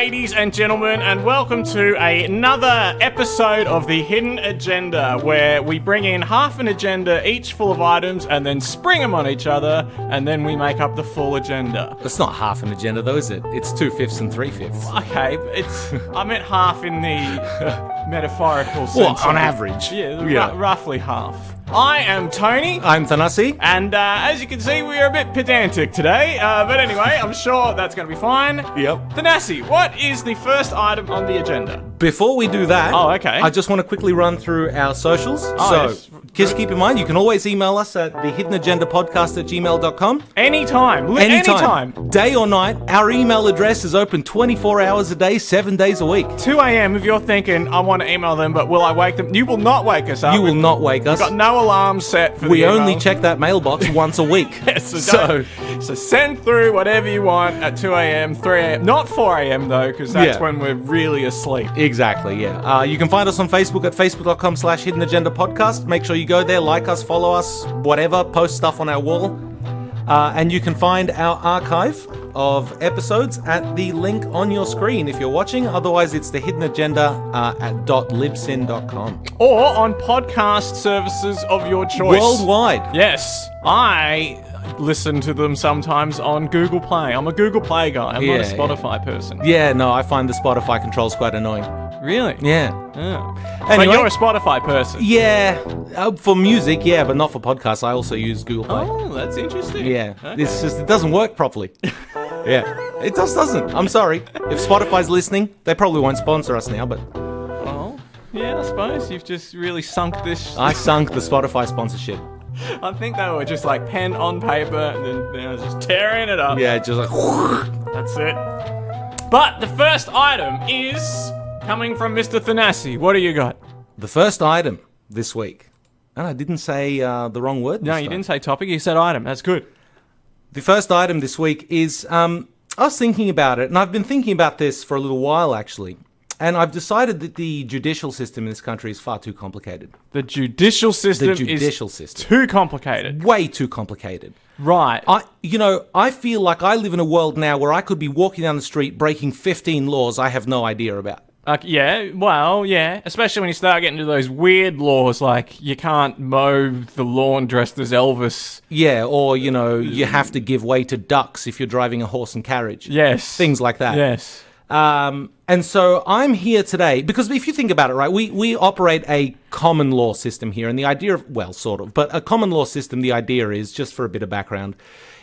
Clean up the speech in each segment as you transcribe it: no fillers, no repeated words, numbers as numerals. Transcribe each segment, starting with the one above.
ladies and gentlemen, and welcome to another episode of The Hidden Agenda, where we bring in half an agenda, each full of items, and then spring them on each other, and then we make up the full agenda. That's not half an agenda, though, is it? It's 2/5 and 3/5. Okay, I meant half in the metaphorical sense. Well, on average. Yeah, roughly half. I am Tony. I'm Thanasi. And as you can see, we are a bit pedantic today. But anyway, I'm sure that's going to be fine. Yep. Thanasi, what is the first item on the agenda? Before we do that, I just want to quickly run through our socials. Yes. Just keep in mind, you can always email us at thehiddenagendapodcast@gmail.com. Anytime. Day or night, our email address is open 24 hours a day, 7 days a week. 2 a.m. if you're thinking, I want to email them, but will I wake them? You will not wake us up. You will not wake us. We've got no alarm set for We the only email. check that mailbox once a week. So send through whatever you want at 2 a.m., 3 a.m. Not 4 a.m. though, because that's when we're really asleep. Exactly, yeah. You can find us on Facebook at facebook.com/hiddenagendapodcast. Make sure you go there, like us, follow us, whatever, post stuff on our wall. And you can find our archive of episodes at the link on your screen if you're watching. Otherwise, it's the Hidden Agenda at .libsyn.com. Or on podcast services of your choice. Worldwide. Yes. I listen to them sometimes on Google Play. I'm a Google Play guy. I'm not a Spotify person. Yeah, no, I find the Spotify controls quite annoying. Really? Yeah. Oh. Anyway, but you're a Spotify person. Yeah. For music, yeah, but not for podcasts. I also use Google Play. Oh, that's interesting. Yeah. Okay. It's just, it doesn't work properly. Yeah. It just doesn't. I'm sorry. If Spotify's listening, they probably won't sponsor us now, but... Well, yeah, I suppose you've just really sunk this... I sunk the Spotify sponsorship. I think they were just like pen on paper and then they were just tearing it up. Yeah, just like... That's it. But the first item is coming from Mr. Thanasi. What do you got? The first item this week. And I didn't say the wrong word. No, you didn't say topic. You said item. That's good. The first item this week is... I was thinking about it, and I've been thinking about this for a little while, actually. And I've decided that the judicial system in this country is far too complicated. The judicial system is too complicated. Way too complicated. Right. I feel like I live in a world now where I could be walking down the street breaking 15 laws I have no idea about. Yeah. Especially when you start getting to those weird laws like you can't mow the lawn dressed as Elvis. Yeah, or, you have to give way to ducks if you're driving a horse and carriage. Yes. Things like that. Yes. And so I'm here today because if you think about it, right, we operate a common law system here, and the idea of, well, sort of, but a common law system, the idea is, just for a bit of background,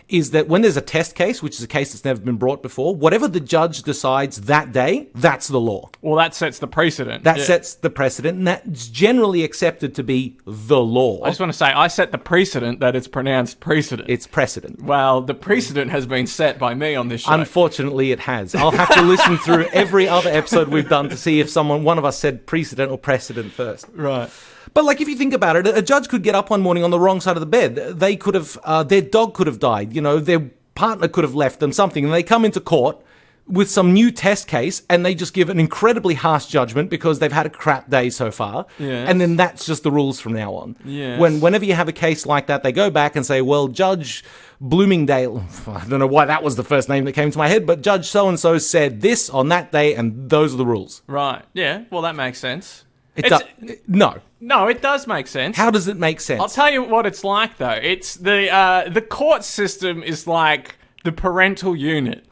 is that when there's a test case, which is a case that's never been brought before, whatever the judge decides that day, that's the law. Well, that sets the precedent. That sets the precedent, and that's generally accepted to be the law. I just want to say, I set the precedent that it's pronounced precedent. It's precedent. Well, the precedent has been set by me on this show. Unfortunately, it has. I'll have to listen through every other episode we've done to see if one of us said precedent or precedent first. Right. But if you think about it, a judge could get up one morning on the wrong side of the bed. They could have, their dog could have died, their partner could have left them something, and they come into court with some new test case, and they just give an incredibly harsh judgment because they've had a crap day so far. Yes. And then that's just the rules from now on. Yes. Whenever you have a case like that, they go back and say, well, Judge Bloomingdale, I don't know why that was the first name that came to my head, but Judge so-and-so said this on that day, and those are the rules. Right. Yeah, well, that makes sense. No, it does make sense. How does it make sense? I'll tell you what it's like, though. It's the court system is like the parental unit.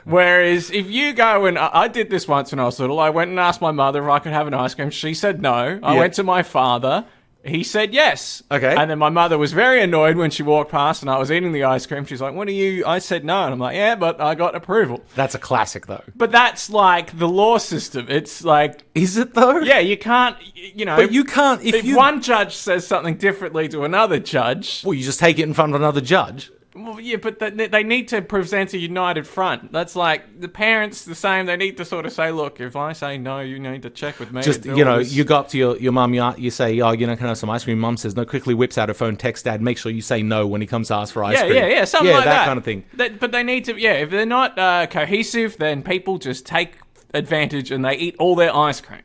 Whereas if you go and... I did this once when I was little. I went and asked my mother if I could have an ice cream. She said no. I went to my father. He said yes. Okay. And then my mother was very annoyed when she walked past and I was eating the ice cream. She's like, what are you... I said no. And I'm like, yeah, but I got approval. That's a classic, though. But that's like the law system. It's like... Is it, though? Yeah, you can't... But you can't... If one judge says something differently to another judge... Well, you just take it in front of another judge. Well, yeah, but they need to present a united front. That's like the parents the same. They need to sort of say, look, if I say no, you need to check with me. Just, you go up to your mum, you say, oh, can I have some ice cream? Mum says no, quickly whips out her phone, texts dad, make sure you say no when he comes to ask for ice cream. Yeah, something like that. that kind of thing. But they need to, if they're not cohesive, then people just take advantage and they eat all their ice cream.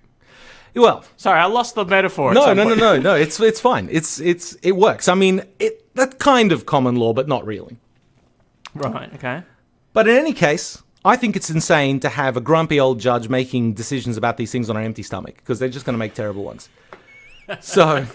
Well, sorry, I lost the metaphor. No. It's fine. It works. I mean, that's kind of common law, but not really. Right. Okay. But in any case, I think it's insane to have a grumpy old judge making decisions about these things on an empty stomach, because they're just going to make terrible ones. So,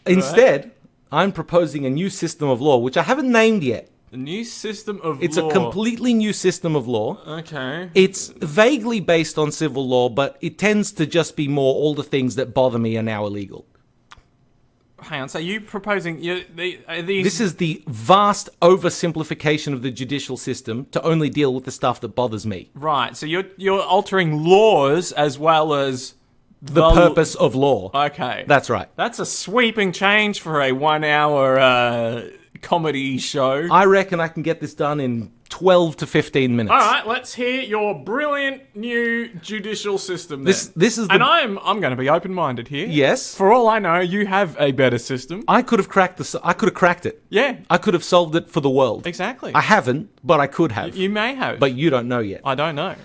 instead, I'm proposing a new system of law, which I haven't named yet. A new system of law. It's a completely new system of law. Okay. It's vaguely based on civil law, but it tends to just be more all the things that bother me are now illegal. Hang on, so you proposing... these... This is the vast oversimplification of the judicial system to only deal with the stuff that bothers me. Right, so you're altering laws as well as... The purpose of law. Okay. That's right. That's a sweeping change for a 1 hour comedy show. I reckon I can get this done in 12 to 15 minutes. All right, let's hear your brilliant new judicial system. This is the... And I'm going to be open-minded here. Yes. For all I know, you have a better system. I could have cracked it. Yeah. I could have solved it for the world. Exactly. I haven't, but I could have. You may have. But you don't know yet. I don't know.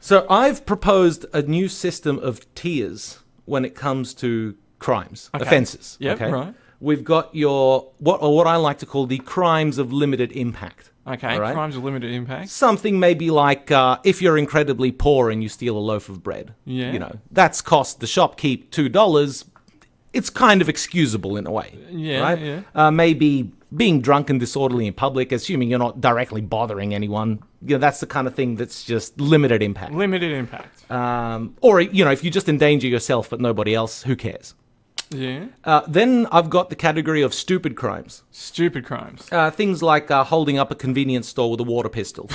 So I've proposed a new system of tiers when it comes to crimes, offences. Yep, okay? right. We've got your what I like to call the crimes of limited impact. Okay, right? crimes of limited impact. Something maybe like if you're incredibly poor and you steal a loaf of bread. Yeah. You know, that's cost the shopkeep $2. It's kind of excusable in a way. Yeah, right? yeah. Maybe being drunk and disorderly in public, assuming you're not directly bothering anyone. You know, that's the kind of thing that's just limited impact. Limited impact. Or, you know, if you just endanger yourself but nobody else, who cares? Yeah. Then I've got the category of stupid crimes. Stupid crimes. Things like holding up a convenience store with a water pistol.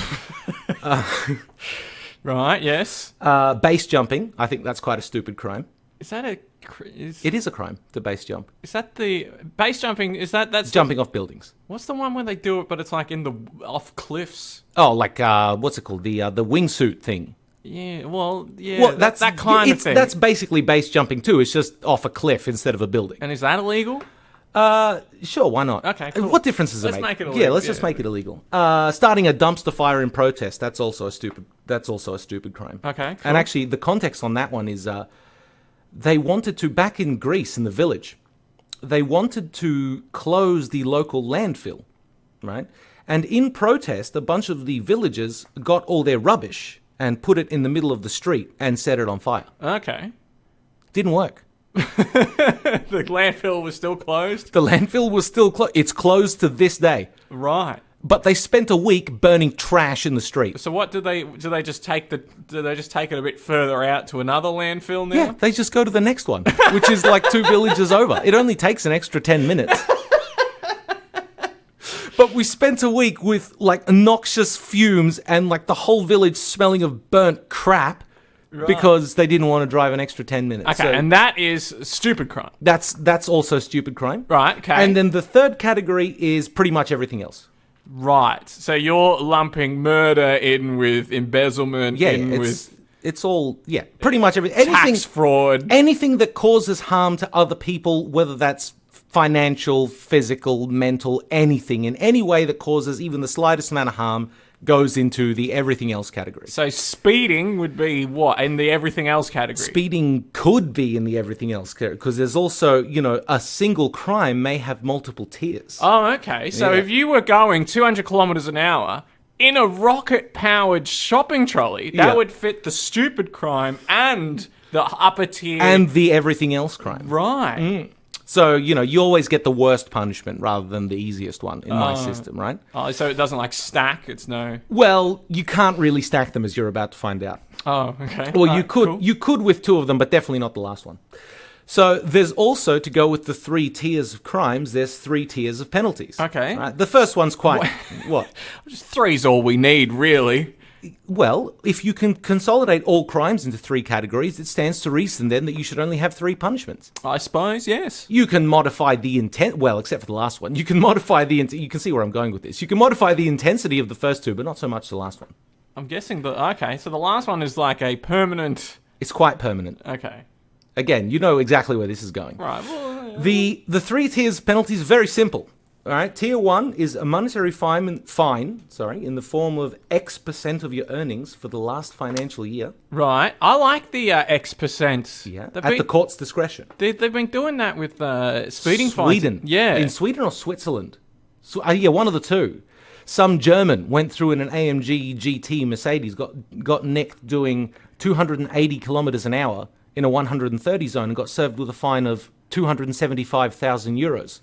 Right, yes. Base jumping. I think that's quite a stupid crime. Is that a... It is a crime to base jump. Is that the... Base jumping, that's... Jumping off buildings. What's the one where they do it, but it's like in the... off cliffs? Oh, like, what's it called? The wingsuit thing. Yeah, well, yeah, Well, that's that kind of thing. That's basically base jumping too. It's just off a cliff instead of a building. And is that illegal? Sure, why not? Okay, cool. What difference does it make? Let's make it illegal. Yeah, let's just make it illegal. Starting a dumpster fire in protest, that's also a stupid crime. Okay, cool. And actually, the context on that one is they wanted to, back in Greece, in the village, they wanted to close the local landfill, right? And in protest, a bunch of the villagers got all their rubbish and put it in the middle of the street and set it on fire. Okay. Didn't work. The landfill was still closed? The landfill was still closed. It's closed to this day. Right. But they spent a week burning trash in the street. So what do they just take it a bit further out to another landfill now? Yeah, they just go to the next one, which is like 2 villages over. It only takes an extra 10 minutes. But we spent a week with like noxious fumes and like the whole village smelling of burnt crap because they didn't want to drive an extra 10 minutes. Okay, and that is stupid crime. That's also stupid crime. Right, okay. And then the third category is pretty much everything else. Right. So you're lumping murder in with embezzlement, it's all, pretty much everything. Tax fraud. Anything that causes harm to other people, whether that's financial, physical, mental, anything, in any way that causes even the slightest amount of harm, goes into the everything else category. So speeding would be what in the everything else category? Speeding could be in the everything else category because there's also, a single crime may have multiple tiers. Oh, okay. So if you were going 200 kilometers an hour in a rocket-powered shopping trolley, that would fit the stupid crime and the upper tier. And the everything else crime. Right. Mm. So, you always get the worst punishment rather than the easiest one in my system, right? Oh, so it doesn't like stack? It's no... Well, you can't really stack them as you're about to find out. Oh, okay. Well, you could with 2 of them, but definitely not the last one. So there's also, to go with the 3 tiers of crimes, there's 3 tiers of penalties. Okay. Right? The first one's quite... What? Just 3's all we need, really. Well, if you can consolidate all crimes into 3 categories, it stands to reason then that you should only have 3 punishments. I suppose, yes. You can modify the intent, well, except for the last one. You can modify the, you can see where I'm going with this. You can modify the intensity of the first 2, but not so much the last one. I'm guessing okay, so the last one is like a permanent... It's quite permanent. Okay. Again, you know exactly where this is going. Right, well... The 3 tiers of penalties are very simple. All right, tier 1 is a monetary fine, in the form of X% of your earnings for the last financial year. Right, I like the X%. Yeah, at the court's discretion. They've been doing that with speeding fines. Sweden. Yeah. In Sweden or Switzerland? One of the 2. Some German went through in an AMG GT Mercedes, got nicked doing 280 kilometers an hour in a 130 zone and got served with a fine of 275,000 euros.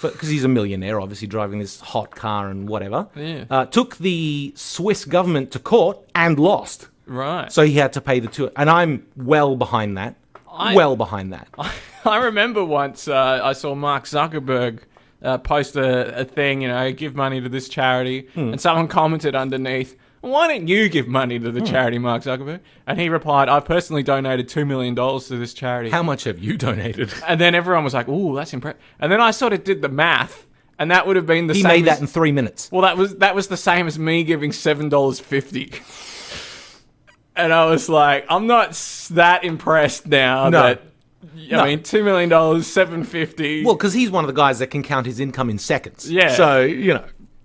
Because he's a millionaire, obviously driving this hot car and whatever. Yeah. Took the Swiss government to court and lost. Right. So he had to pay the two. And I'm well behind that. I remember once I saw Mark Zuckerberg post a thing, give money to this charity, and someone commented underneath, why don't you give money to the charity, Mark Zuckerberg? And he replied, I personally donated $2 million to this charity. How much have you donated? And then everyone was like, ooh, that's impressive. And then I sort of did the math, and that would have been the same. He made that in 3 minutes. Well, that was the same as me giving $7.50. And I was like, I'm not that impressed now that... I mean, $2 million, $750. Well, because he's one of the guys that can count his income in seconds. Yeah. So,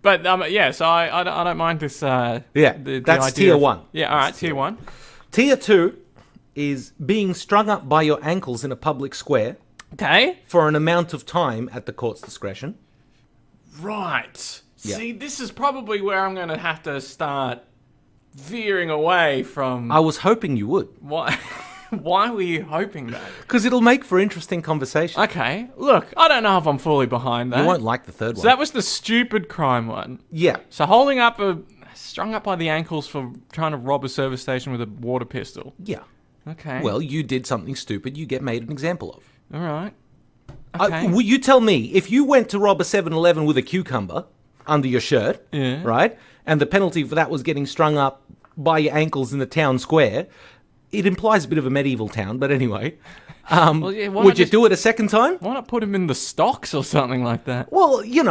But, so I don't mind this. That's idea tier 1. Yeah, all right, tier 1. Tier 2 is being strung up by your ankles in a public square. Okay. For an amount of time at the court's discretion. Right. Yeah. See, this is probably where I'm going to have to start veering away from... I was hoping you would. Why? Why were you hoping that? Because it'll make for interesting conversation. Okay. Look, I don't know if I'm fully behind that. You won't like the third one. So that was the stupid crime one. Yeah. So strung up by the ankles for trying to rob a service station with a water pistol. Yeah. Okay. Well, you did something stupid you get made an example of. All right. Okay. Will you tell me, if you went to rob a 7-Eleven with a cucumber under your shirt, right, and the penalty for that was getting strung up by your ankles in the town square... It implies a bit of a medieval town, but anyway. Would you do it a second time? Why not put him in the stocks or something like that? Well, you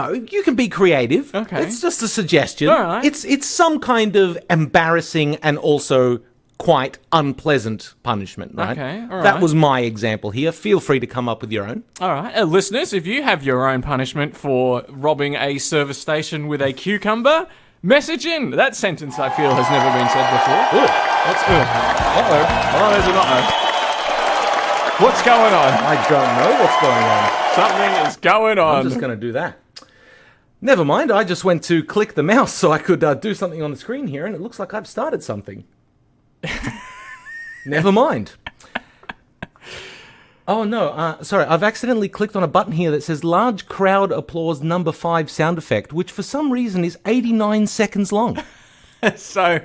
can be creative. Okay. It's just a suggestion. All right. It's some kind of embarrassing and also quite unpleasant punishment, right? Okay, all right. That was my example here. Feel free to come up with your own. All right. Listeners, if you have your own punishment for robbing a service station with a cucumber... Message in. That sentence, I feel, has never been said before. Ooh, that's good. Uh-oh. Oh, there's an uh-oh. What's going on? I don't know what's going on. Something is going on. I'm just going to do that. Never mind. I just went to click the mouse so I could do something on the screen here, and it looks like I've started something. Never mind. Oh, no. Sorry, I've accidentally clicked on a button here that says large crowd applause number 5 sound effect, which for some reason is 89 seconds long. So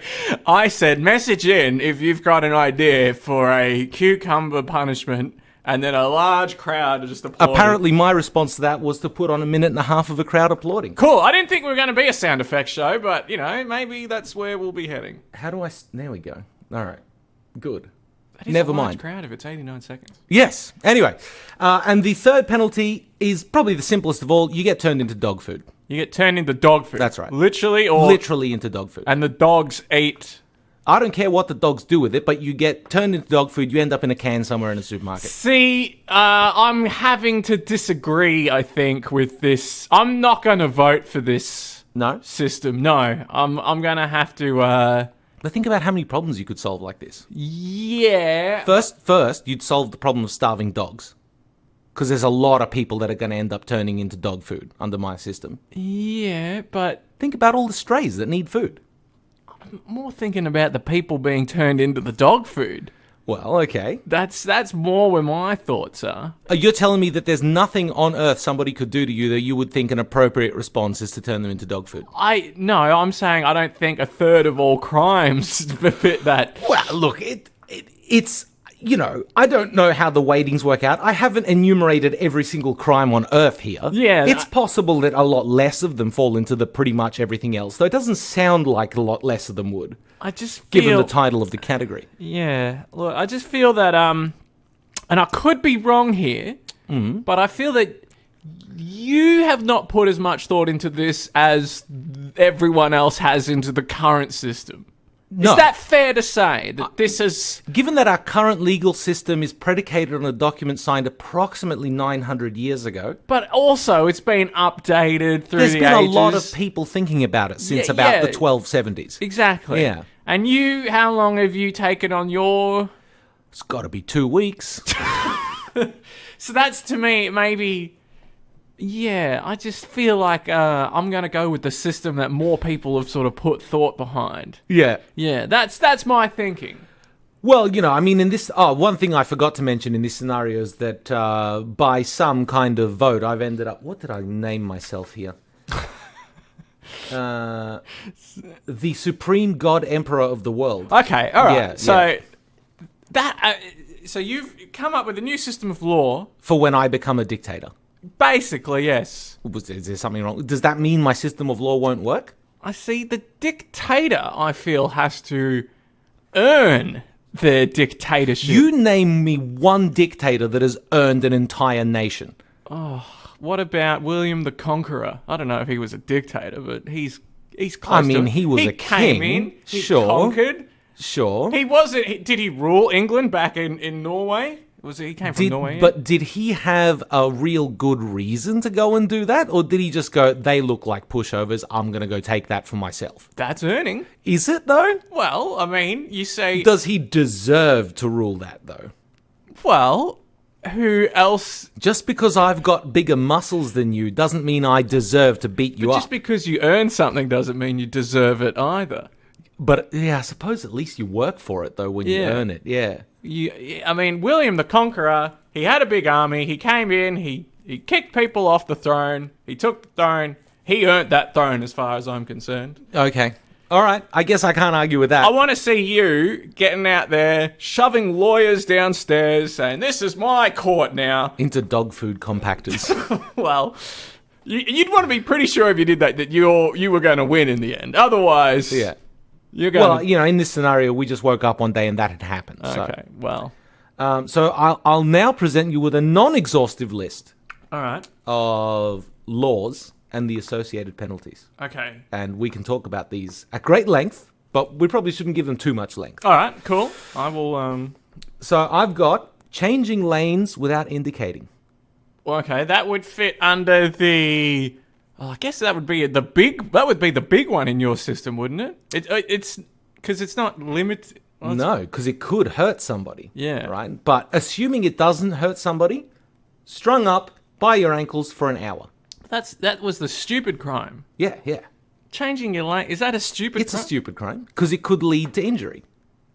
I said, message in if you've got an idea for a cucumber punishment, and then a large crowd just applauding. Apparently my response to that was to put on 1.5 minutes of a crowd applauding. Cool. I didn't think we were going to be a sound effects show, but, maybe that's where we'll be heading. How do I... There we go. All right. Good. That is Never a large mind. crowd if it's 89 seconds. Yes. Anyway, and the third penalty is probably the simplest of all. You get turned into dog food. You get turned into dog food. That's right. Literally or... Literally into dog food. And the dogs eat... I don't care what the dogs do with it, but you get turned into dog food. You end up in a can somewhere in a supermarket. See, I'm having to disagree, I think, with this. I'm not going to vote for this system. No, I'm going to have to... But think about how many problems you could solve like this. Yeah. First, you'd solve the problem of starving dogs. Because there's a lot of people that are going to end up turning into dog food under my system. Yeah, but... Think about all the strays that need food. I'm more thinking about the people being turned into the dog food. Well, okay. That's more where my thoughts are. You're telling me that there's nothing on earth somebody could do to you that you would think an appropriate response is to turn them into dog food? No, I'm saying I don't think a third of all crimes fit that. Well, look, it's... I don't know how the weightings work out. I haven't enumerated every single crime on earth here. Yeah. It's possible that a lot less of them fall into the pretty much everything else, though it doesn't sound like a lot less of them would. I just feel... Given the title of the category. Yeah. Look, I just feel that, and I could be wrong here, but I feel that you have not put as much thought into this as everyone else has into the current system. No. Is that fair to say that this is... Given that our current legal system is predicated on a document signed approximately 900 years ago... But also, it's been updated through the ages. There's been a lot of people thinking about it since about the 1270s. Exactly. Yeah. And how long have you taken on your... It's got to be 2 weeks. So that's, to me, maybe... Yeah, I just feel like I'm going to go with the system that more people have sort of put thought behind. Yeah. Yeah, that's my thinking. Well, I mean, in this... Oh, one thing I forgot to mention in this scenario is that by some kind of vote, I've ended up... What did I name myself here? The Supreme God Emperor of the world. Okay, all right. Yeah, so so you've come up with a new system of law. For when I become a dictator. Basically, yes. Is there something wrong? Does that mean my system of law won't work? I see. The dictator, I feel, has to earn their dictatorship. You name me one dictator that has earned an entire nation. What about William the Conqueror? I don't know if he was a dictator, but he's close. I mean, to it. he was a came king. in, he Sure. conquered. Sure. He wasn't. Did he rule England back in Norway? He came from Norway? But did he have a real good reason to go and do that? Or did he just go, they look like pushovers, I'm going to go take that for myself? That's earning. Is it, though? Well, I mean, you say... Does he deserve to rule that, though? Well, who else... Just because I've got bigger muscles than you doesn't mean I deserve to beat you up. Just because you earn something doesn't mean you deserve it either. But, yeah, I suppose at least you work for it, though, when you earn it, yeah. I mean, William the Conqueror, he had a big army, he came in, he kicked people off the throne, he took the throne, he earned that throne as far as I'm concerned. Okay. All right, I guess I can't argue with that. I want to see you getting out there, shoving lawyers downstairs, saying, this is my court now. Into dog food compactors. Well, you'd want to be pretty sure if you did that you were going to win in the end. Otherwise... Yeah. Well, in this scenario, we just woke up one day and that had happened. Okay, well. So I'll now present you with a non-exhaustive list. All right. Of laws and the associated penalties. Okay. And we can talk about these at great length, but we probably shouldn't give them too much length. All right, cool. I will... So I've got changing lanes without indicating. Okay, that would fit under the... Oh, I guess that would be the big one in your system, wouldn't it? It's because it's not limited. Well, no, because it could hurt somebody. Yeah. Right? But assuming it doesn't hurt somebody, strung up by your ankles for an hour. That was the stupid crime. Yeah. Changing your lane, is that a stupid crime? It's a stupid crime because it could lead to injury.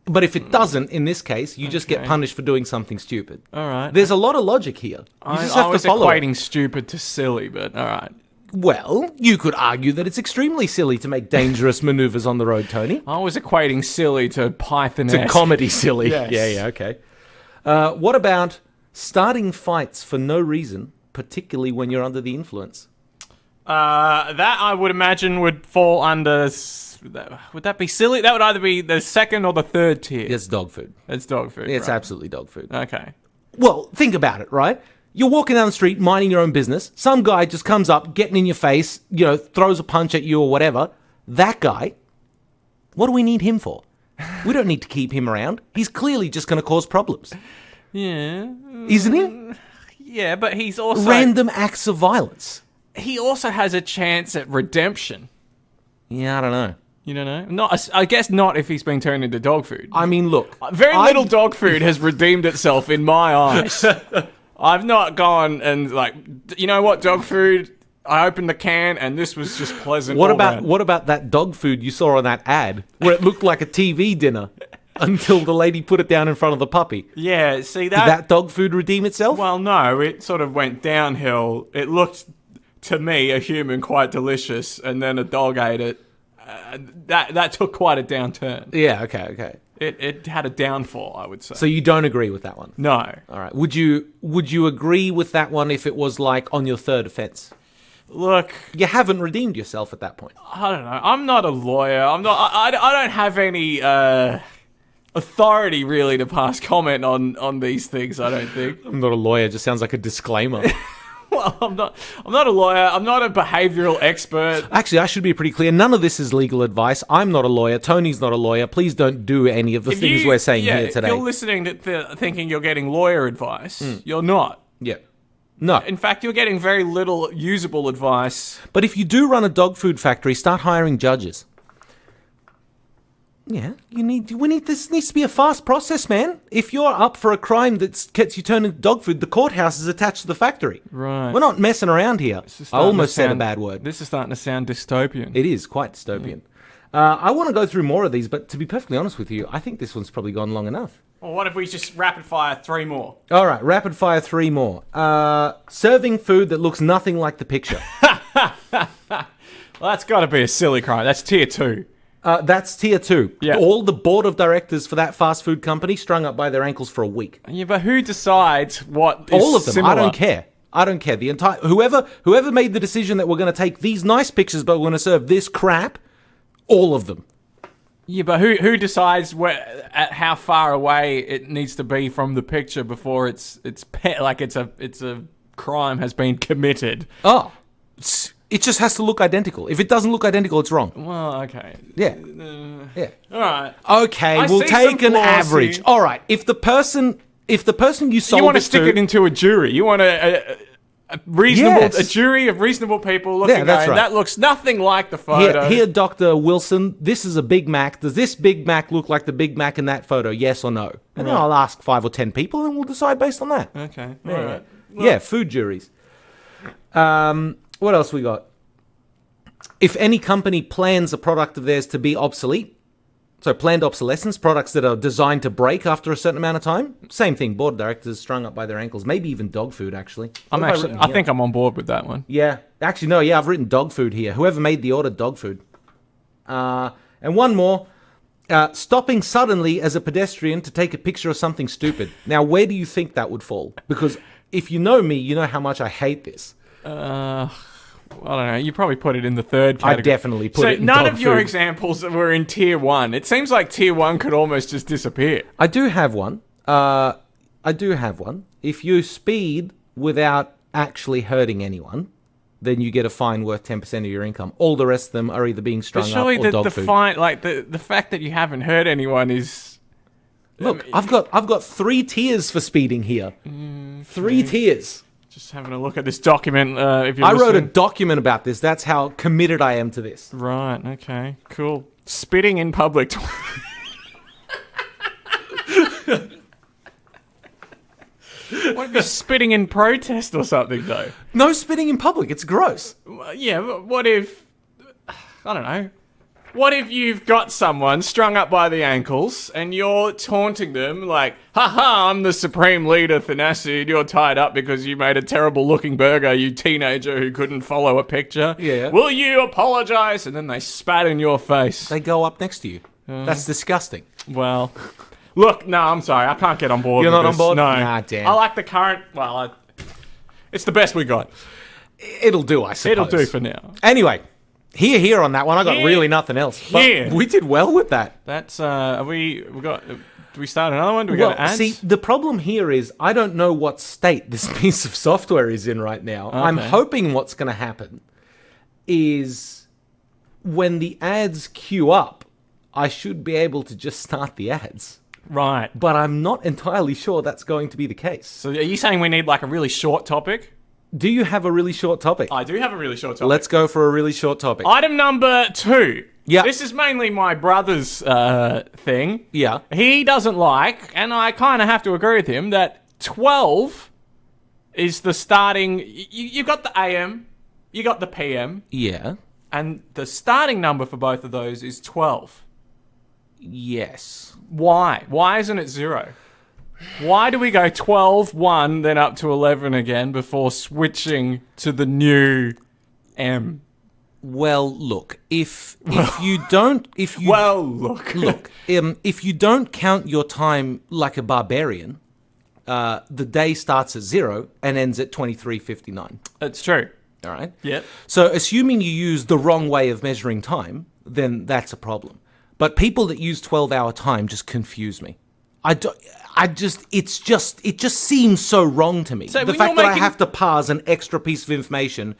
But if it doesn't, in this case, you just get punished for doing something stupid. All right. There's a lot of logic here. You just have to follow equating stupid to silly, but all right. Well, you could argue that it's extremely silly to make dangerous maneuvers on the road, Tony. I was equating silly to Python-esque. To comedy silly. Yes. Yeah, okay. What about starting fights for no reason, particularly when you're under the influence? That I would imagine would fall under... Would that be silly? That would either be the second or the third tier. It's dog food. It's dog food, It's right. absolutely dog food. Okay. Well, think about it, right? You're walking down the street, minding your own business. Some guy just comes up, getting in your face, throws a punch at you or whatever. That guy, what do we need him for? We don't need to keep him around. He's clearly just going to cause problems. Yeah. Isn't he? Yeah, but he's also... Random acts of violence. He also has a chance at redemption. Yeah, I don't know. You don't know? I guess not if he's been turned into dog food. I mean, look. Very little dog food has redeemed itself in my eyes. I've not gone and you know what, dog food, I opened the can and this was just pleasant. What about that dog food you saw on that ad where it looked like a TV dinner until the lady put it down in front of the puppy? Yeah, see that... Did that dog food redeem itself? Well, no, it sort of went downhill. It looked, to me, a human quite delicious, and then a dog ate it. That took quite a downturn. Yeah, okay. It had a downfall, I would say. So you don't agree with that one? No. All right. Would you agree with that one if it was on your third offense? Look, you haven't redeemed yourself at that point. I don't know. I'm not a lawyer. I don't have any authority really to pass comment on these things. I don't think. I'm not a lawyer. It just sounds like a disclaimer. Well, I'm not a lawyer. I'm not a behavioral expert. Actually, I should be pretty clear. None of this is legal advice. I'm not a lawyer. Tony's not a lawyer. Please don't do any of the things we're saying here today. If you're listening to thinking you're getting lawyer advice, you're not. Yeah. No. In fact, you're getting very little usable advice. But if you do run a dog food factory, start hiring judges. Yeah, we need this needs to be a fast process, man. If you're up for a crime that gets you turned into dog food, the courthouse is attached to the factory. Right. We're not messing around here. I almost said a bad word. This is starting to sound dystopian. It is quite dystopian. I want to go through more of these, but to be perfectly honest with you, I think this one's probably gone long enough. Well, what if we just rapid fire 3 more? All right, rapid fire 3 more. Serving food that looks nothing like the picture. Well, that's got to be a silly crime. That's tier 2. That's tier 2. Yeah. All the board of directors for that fast food company strung up by their ankles for a week. Yeah, but who decides what is All of them. similar? I don't care. The entire whoever made the decision that we're going to take these nice pictures, but we're going to serve this crap. All of them. Yeah, but who decides at how far away it needs to be from the picture before it's a crime has been committed? Oh, it just has to look identical. If it doesn't look identical, it's wrong. Well, okay. Yeah. Yeah. All right. Okay, we'll take an average. Here. All right. If the person you sold you want to it stick to, it into a jury. You want a jury of reasonable people looking Yeah, that's going, right. that looks nothing like the photo. Here, Dr. Wilson, this is a Big Mac. Does this Big Mac look like the Big Mac in that photo? Yes or no? And then I'll ask 5 or 10 people, and we'll decide based on that. Okay. Yeah. All right. Yeah, food juries. What else we got? If any company plans a product of theirs to be obsolete, so planned obsolescence, products that are designed to break after a certain amount of time, same thing. Board of directors strung up by their ankles, maybe even dog food. Actually, I think I'm on board with that one. Yeah, actually, no. Yeah, I've written dog food here. Whoever made the order, dog food. And one more. Stopping suddenly as a pedestrian to take a picture of something stupid. Now, where do you think that would fall? Because if you know me, you know how much I hate this. I don't know. You probably put it in the third category. I definitely put it in none dog of your food. examples were in tier 1. It seems like tier 1 could almost just disappear. I do have one. If you speed without actually hurting anyone, then you get a fine worth 10% of your income. All the rest of them are either being strung But up surely or dog the food. fine, like the fact that you haven't hurt anyone is. Look, I've got 3 tiers for speeding here. 3 tiers. Just having a look at this document. If you're I wrote a listening. document about this. That's how committed I am to this. Right. Okay. Cool. Spitting in public. What if you're spitting in protest or something, though? No spitting in public. It's gross. Yeah, but what if... I don't know. What if you've got someone strung up by the ankles and you're taunting them like, haha, I'm the supreme leader, Thanasi, and you're tied up because you made a terrible looking burger, you teenager who couldn't follow a picture. Yeah. Will you apologize? And then they spat in your face. They go up next to you. That's disgusting. Well, look, no, I'm sorry. I can't get on board You're with not on this. board? No. Nah, damn. I like the current... Well, it's the best we got. It'll do, I suppose. It'll do for now. Anyway, here on that one. I got Here. really nothing else. But Here. we did well with that. That's, we got... Do we start another one? Do we go to ads? See, the problem here is I don't know what state this piece of software is in right now. I'm hoping what's going to happen is when the ads queue up, I should be able to just start the ads. Right. But I'm not entirely sure that's going to be the case. So are you saying we need like a really short topic? Do you have a really short topic? I do have a really short topic. Let's go for a really short topic. Item number 2. Yeah. This is mainly my brother's thing. Yeah. He doesn't like, and I kind of have to agree with him, that 12 is the starting... You've got the AM, you got the PM, Yeah. and the starting number for both of those is 12. Yes. Why? Why isn't it 0? Why do we go 12, 1, then up to 11 again before switching to the new M? Well, look, if you don't count your time like a barbarian, the day starts at 0 and ends at 23:59. It's true. All right. Yep. So, assuming you use the wrong way of measuring time, then that's a problem. But people that use 12-hour time just confuse me. It just seems so wrong to me. So the when fact you're that I making- have to parse an extra piece of information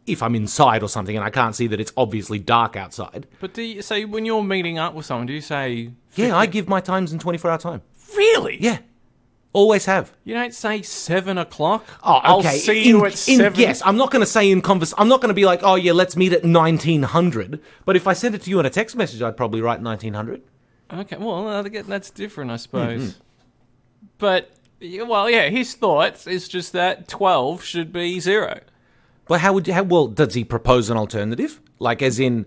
if I'm inside or something and I can't see that it's obviously dark outside. But do you say when you're meeting up with someone, do you say... Yeah, I give my times in 24-hour time. Really? Yeah. Always have. You don't say 7 o'clock? Oh, okay. I'll see you at 7. Yes, I'm not going to say I'm not going to be like, oh yeah, let's meet at 1900. But if I send it to you in a text message, I'd probably write 1900. Okay, well, that's different, I suppose. But, well, yeah, his thoughts is just that 12 should be 0. But well, does he propose an alternative? Like, as in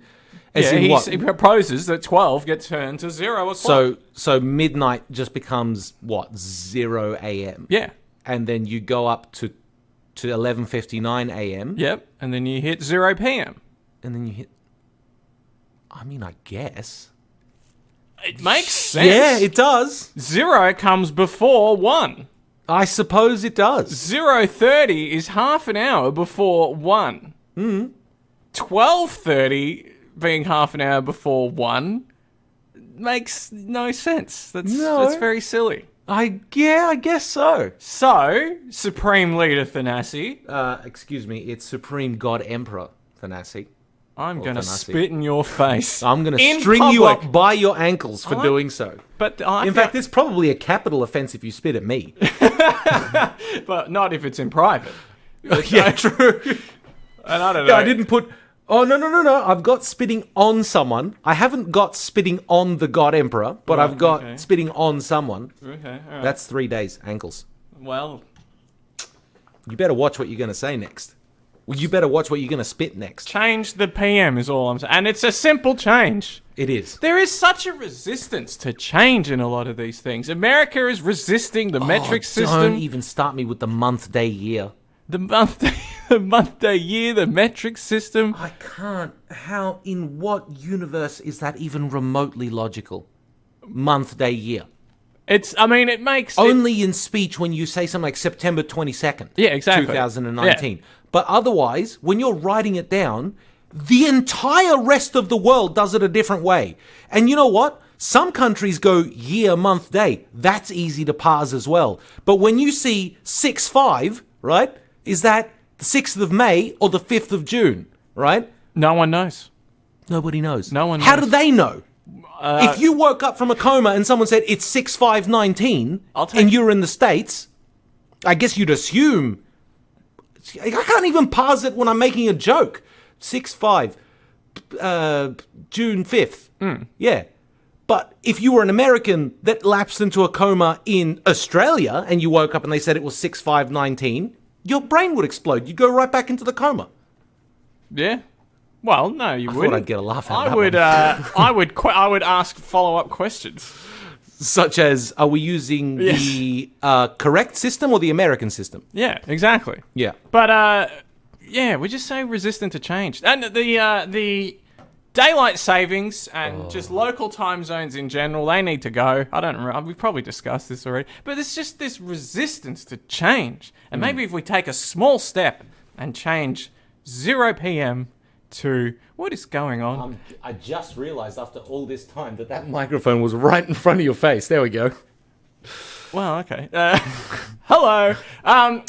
what? He proposes that 12 get turned to 0 o'clock. So midnight just becomes, what, 0 a.m.? Yeah. And then you go up to 11:59 a.m. Yep, and then you hit 0 p.m. And then you hit... I mean, I guess... It makes sense. Yeah, it does. 0 comes before 1. I suppose it does. 0:30 is half an hour before 1. 12:30 being half an hour before 1 makes no sense. That's very silly. I guess so. So, Supreme Leader Thanasi. Excuse me, it's Supreme God Emperor Thanasi. I'm going to spit in your face. I'm going to string you up by your ankles for doing so. But in fact, it's probably a capital offense if you spit at me. But not if it's in private. Yeah, true. And I don't know. Yeah, I didn't put... Oh, no. I've got spitting on someone. I haven't got spitting on the God Emperor, but I've got spitting on someone. Okay, all right. That's 3 days, ankles. Well... You better watch what you're going to say next. Well, you better watch what you're going to spit next. Change the PM is all I'm saying. And it's a simple change. It is. There is such a resistance to change in a lot of these things. America is resisting the metric system. Don't even start me with the month, day, year. The month, day, year, the metric system. I can't. How, in what universe is that even remotely logical? Month, day, year. It makes... Only in speech when you say something like September 22nd. Yeah, exactly. 2019. Yeah. But otherwise, when you're writing it down, the entire rest of the world does it a different way. And you know what? Some countries go year, month, day. That's easy to parse as well. But when you see 6-5, right? Is that the 6th of May or the 5th of June, right? No one knows. Nobody knows. No one knows. How do they know? If you woke up from a coma and someone said it's 6-5-19 and you're in the States, I guess you'd assume... I can't even parse it when I'm making a joke. 6-5, June 5th. Yeah. But if you were an American that lapsed into a coma in Australia and you woke up and they said it was 6-5-19, your brain would explode. You'd go right back into the coma. Yeah. Well, no, you wouldn't. I thought I'd get a laugh out I of would. that I would ask follow-up questions, such as, are we using the correct system or the American system? Yeah, exactly. Yeah. But yeah, we're just so resistant to change, and the daylight savings and just local time zones in general, they need to go. I don't know. We've probably discussed this already, but there's just this resistance to change, and maybe if we take a small step and change 0 p.m. to what is going on? I just realised after all this time that microphone was right in front of your face. There we go. Well, okay. Hello.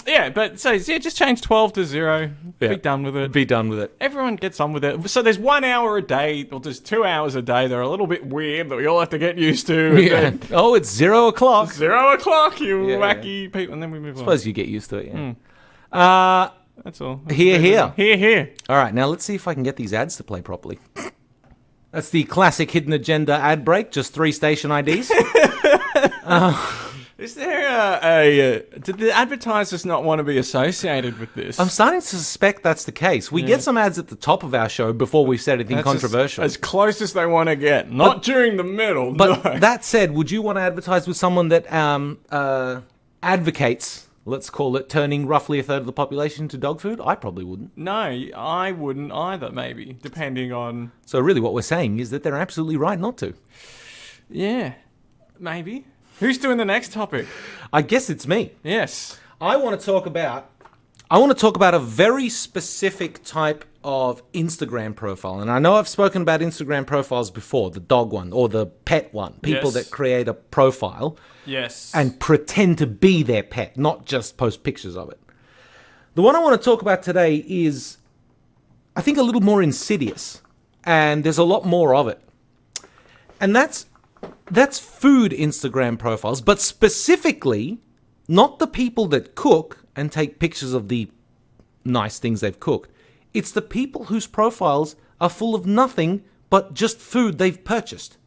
Yeah, but so yeah, just change 12 to 0. Yeah. Be done with it. Be done with it. Everyone gets on with it. So there's 1 hour a day, or there's 2 hours a day. They're a little bit weird that we all have to get used to. And Yeah. Oh, it's 0 o'clock. 0 o'clock, you wacky people. And then we move on. Suppose you get used to it, yeah. That's all. Here. Here. All right, now let's see if I can get these ads to play properly. That's the classic Hidden Agenda ad break, just 3 station IDs. Is there did the advertisers not want to be associated with this? I'm starting to suspect that's the case. We get some ads at the top of our show before we've said anything controversial. As close as they want to get. Not during the middle, But no. that said, would you want to advertise with someone that advocates, let's call it, turning roughly a third of the population to dog food? I probably wouldn't. No, I wouldn't either, maybe, depending on... So really what we're saying is that they're absolutely right not to. Yeah, maybe. Who's doing the next topic? I guess it's me. Yes. I want to talk about a very specific type of Instagram profile. And I know I've spoken about Instagram profiles before, the dog one or the pet one. People that create a profile and pretend to be their pet, not just post pictures of it. The one I want to talk about today is, I think, a little more insidious. And there's a lot more of it. And that's food Instagram profiles, but specifically not the people that cook and take pictures of the nice things they've cooked. It's the people whose profiles are full of nothing but just food they've purchased.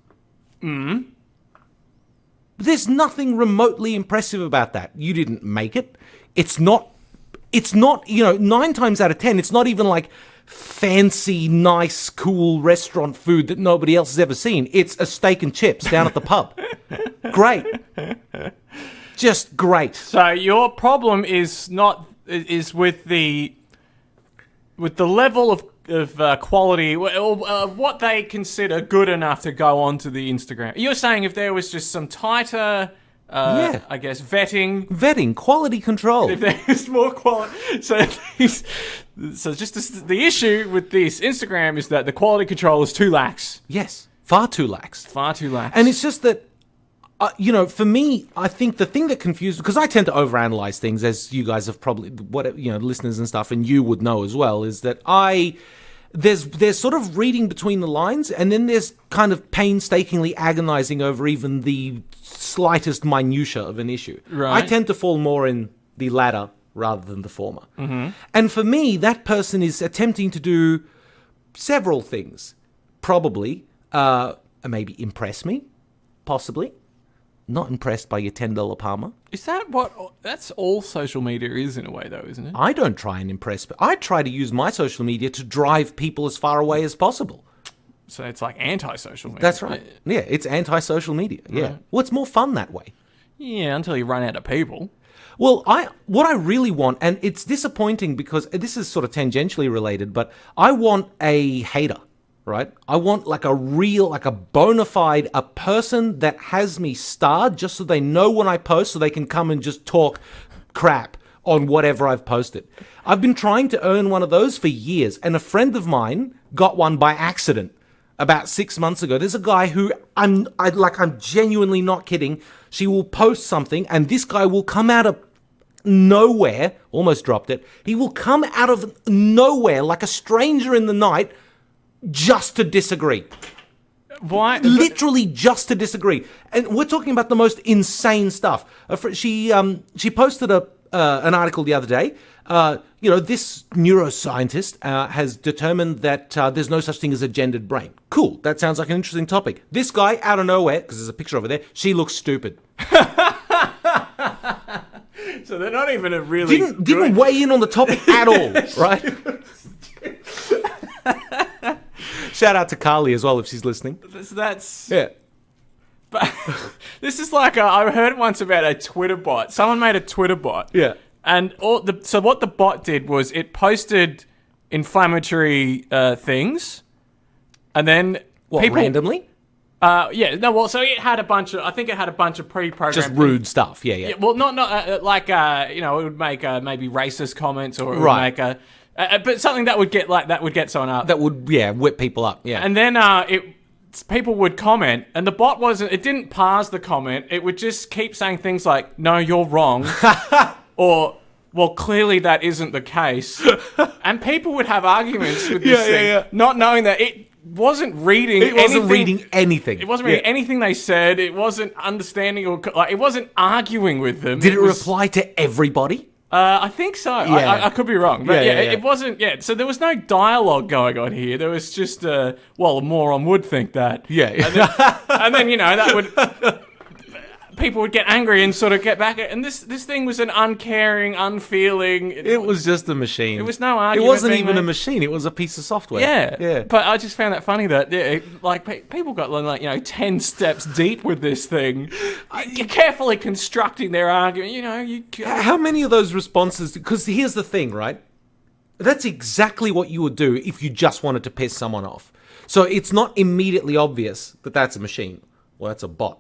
There's nothing remotely impressive about that. You didn't make it. It's not, 9 times out of 10, it's not even like fancy, nice, cool restaurant food that nobody else has ever seen. It's a steak and chips down at the pub. Great. Just great. So your problem is with the level of quality, or what they consider good enough to go onto the Instagram. You're saying if there was just some tighter, I guess, vetting, quality control. If there's more quality, so just the issue with this Instagram is that the quality control is too lax. Yes, far too lax. Far too lax. And it's just that, for me, I think the thing that confused, because I tend to overanalyze things, as you guys have probably, listeners and stuff, and you would know as well, is that there's sort of reading between the lines, and then there's kind of painstakingly agonizing over even the slightest minutia of an issue. Right. I tend to fall more in the latter rather than the former. Mm-hmm. And for me, that person is attempting to do several things. Probably, maybe impress me, possibly. Not impressed by your $10 Palmer. Is that that's all social media is in a way, though, isn't it? I don't try and impress, but I try to use my social media to drive people as far away as possible. So it's like anti-social media. That's right. Yeah, it's anti-social media. Yeah. Right. Well, it's more fun that way. Yeah, until you run out of people. Well, what I really want, and it's disappointing because this is sort of tangentially related, but I want a hater. Right? I want like a bona fide, a person that has me starred just so they know when I post so they can come and just talk crap on whatever I've posted. I've been trying to earn one of those for years, and a friend of mine got one by accident about 6 months ago. There's a guy who I'm genuinely not kidding. She will post something and this guy will come out of nowhere, almost dropped it. He will come out of nowhere like a stranger in the night just to disagree. Why? Literally just to disagree. And we're talking about the most insane stuff. She posted an article the other day. This neuroscientist has determined that there's no such thing as a gendered brain. Cool. That sounds like an interesting topic. This guy, out of nowhere, because there's a picture over there, she looks stupid. So they're not even a really didn't weigh in on the topic at all, right? Shout out to Carly as well if she's listening. Yeah. But this is like I heard once about a Twitter bot. Someone made a Twitter bot. Yeah. And so what the bot did was it posted inflammatory things, and then people randomly. So it had a bunch of pre-programmed just rude stuff. Yeah. Well, not it would make maybe racist comments, or it would make but something that would get someone up. That would whip people up. Yeah. And then people would comment, and the bot it didn't parse the comment. It would just keep saying things like, "No, you're wrong," or "Well, clearly that isn't the case." And people would have arguments with this thing, not knowing that it wasn't reading. It wasn't reading anything. It wasn't reading anything they said. It wasn't understanding it wasn't arguing with them. Did it reply to everybody? I think so. Yeah. I could be wrong. But it wasn't... Yeah, so there was no dialogue going on here. There was just, a moron would think that. Yeah. And then that would... People would get angry and sort of get back at... And this thing was an uncaring, unfeeling... It was just a machine. It was no argument. It wasn't even a machine. It was a piece of software. Yeah. But I just found that funny that, people got 10 steps deep with this thing. You're carefully constructing their argument, How many of those responses... Because here's the thing, right? That's exactly what you would do if you just wanted to piss someone off. So it's not immediately obvious that that's a machine. Well, that's a bot.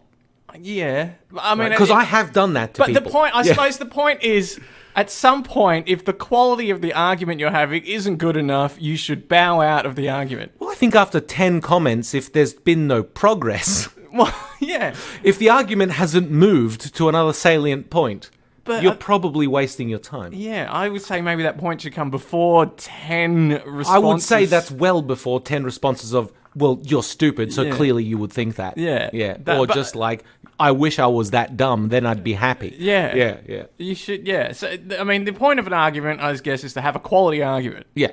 Yeah, I mean, because I have done that to people. But the point, I suppose, the point is, at some point, if the quality of the argument you're having isn't good enough, you should bow out of the argument. Well, I think after 10 comments, if there's been no progress, well, yeah, if the argument hasn't moved to another salient point, but you're probably wasting your time. Yeah, I would say maybe that point should come before 10 responses. I would say that's well before 10 responses of, well, you're stupid, so clearly you would think that. Yeah. Just like, I wish I was that dumb, then I'd be happy. Yeah. You should, So, I mean, the point of an argument, I guess, is to have a quality argument. Yeah.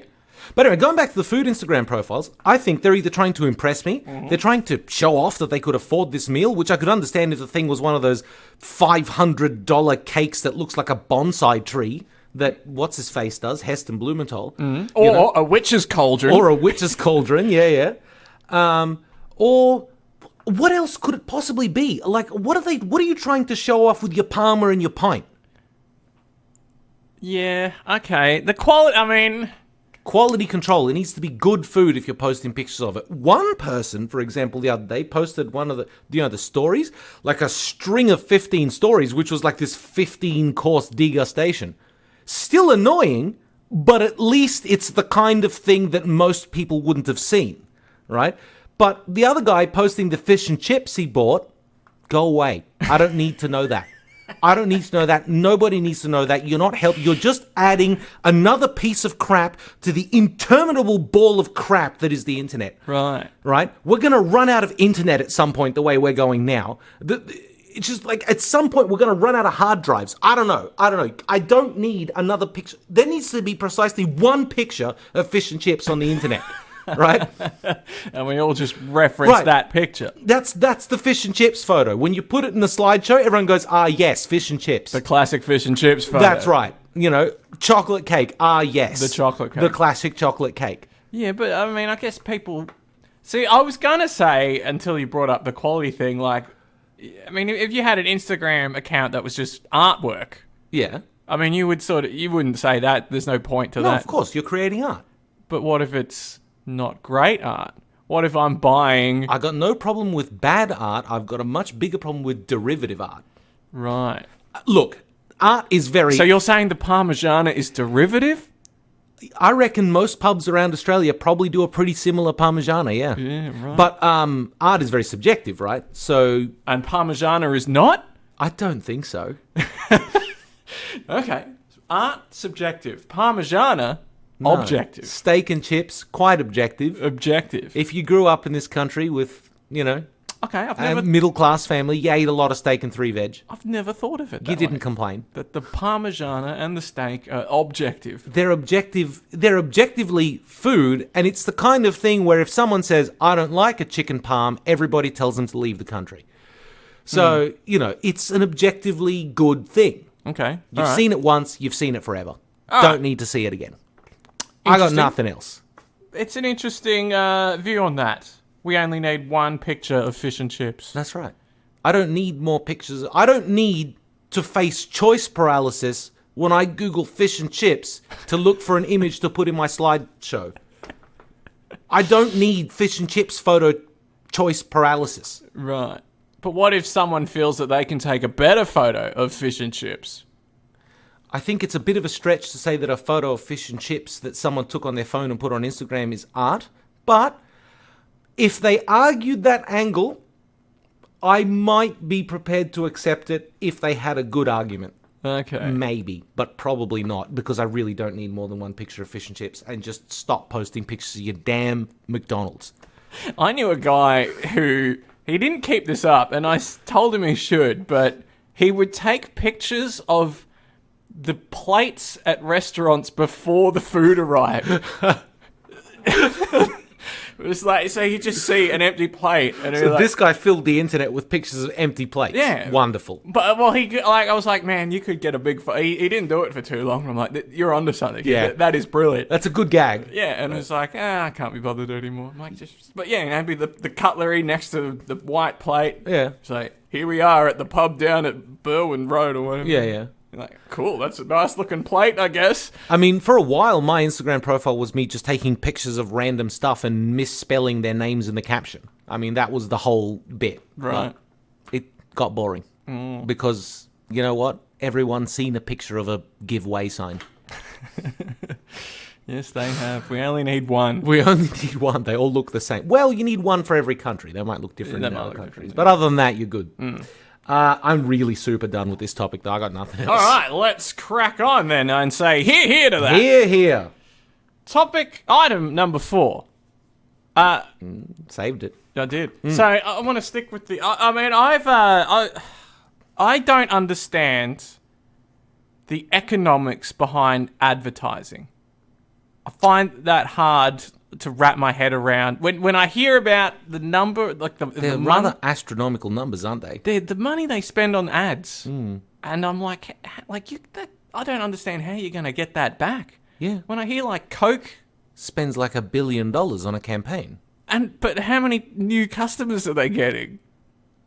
But anyway, going back to the food Instagram profiles, I think they're either trying to impress me, they're trying to show off that they could afford this meal, which I could understand if the thing was one of those $500 cakes that looks like a bonsai tree that what's-his-face does, Heston Blumenthal. Or a witch's cauldron. Or a witch's cauldron, yeah. Or what else could it possibly be? Like, what are you trying to show off with your Palmer and your pint? Yeah, okay. The quality, Quality control. It needs to be good food if you're posting pictures of it. One person, for example, the other day posted one of the stories, like a string of 15 stories, which was like this 15-course degustation. Still annoying, but at least it's the kind of thing that most people wouldn't have seen, right? But the other guy posting the fish and chips he bought, go away. I don't need to know that. I don't need to know that. Nobody needs to know that. You're not helping. You're just adding another piece of crap to the interminable ball of crap that is the internet. Right. We're going to run out of internet at some point the way we're going now. It's just like at some point we're going to run out of hard drives. I don't know. I don't need another picture. There needs to be precisely one picture of fish and chips on the internet. Right? And we all just reference that picture. That's the fish and chips photo. When you put it in the slideshow, everyone goes, yes, fish and chips. The classic fish and chips photo. That's right. Chocolate cake. Yes. The chocolate cake. The classic chocolate cake. Yeah, but I guess people... See, I was going to say, until you brought up the quality thing, like, if you had an Instagram account that was just artwork... Yeah. you wouldn't say that. There's no point to that. No, of course, you're creating art. But what if it's not great art? What if I'm buying... I got no problem with bad art. I've got a much bigger problem with derivative art. Right. Look, art is very... So you're saying the Parmigiana is derivative? I reckon most pubs around Australia probably do a pretty similar Parmigiana, yeah. Yeah, right. But art is very subjective, right? So... And Parmigiana is not? I don't think so. Okay. Art, subjective. Parmigiana... No. Objective. Steak and chips, quite objective. Objective. If you grew up in this country with, a middle-class family, you ate a lot of steak and 3 veg. I've never thought of it that You didn't way. complain. That the Parmigiana and the steak are objective. They're objectively food, and it's the kind of thing where if someone says, I don't like a chicken parm, everybody tells them to leave the country. So, it's an objectively good thing. Okay. You've seen it once, you've seen it forever. All don't need to see it again. I got nothing else. It's an interesting view on that. We only need one picture of fish and chips. That's right. I don't need more pictures. I don't need to face choice paralysis when I Google fish and chips to look for an image to put in my slideshow. I don't need fish and chips photo choice paralysis. Right. But what if someone feels that they can take a better photo of fish and chips? I think it's a bit of a stretch to say that a photo of fish and chips that someone took on their phone and put on Instagram is art. But if they argued that angle, I might be prepared to accept it if they had a good argument. Okay. Maybe, but probably not, because I really don't need more than one picture of fish and chips, and just stop posting pictures of your damn McDonald's. I knew a guy who, he didn't keep this up, and I told him he should, but he would take pictures of the plates at restaurants before the food arrived. It was like, so you just see an empty plate, and so this guy filled the internet with pictures of empty plates. Yeah, wonderful. But I was like, man, you could get a big. He didn't do it for too long. I'm like, you're onto something. Yeah, that is brilliant. That's a good gag. Yeah, and it's like, I can't be bothered anymore. I'm like, but yeah, maybe the cutlery next to the white plate. Yeah, it's like, here we are at the pub down at Berwyn Road or whatever. Yeah. You're like, cool, that's a nice looking plate, I guess. I mean, for a while, my Instagram profile was me just taking pictures of random stuff and misspelling their names in the caption. I mean, that was the whole bit. Right. It got boring. Because, you know what? Everyone's seen a picture of a giveaway sign. Yes, they have. We only need one. We only need one. They all look the same. Well, you need one for every country. They might look different in other countries. But other than that, you're good. I'm really super done with this topic, though. I got nothing else. All right, let's crack on then and say hear to that. Hear. Topic item number 4. Saved it. I did. So I want to stick with the. I don't understand the economics behind advertising. I find that hard to wrap my head around. When I hear about the number, like They're rather astronomical numbers, aren't they? the money they spend on ads, and I'm like I don't understand how you're going to get that back. Yeah. When I hear like Coke Spends like $1 billion on a campaign. but how many new customers are they getting?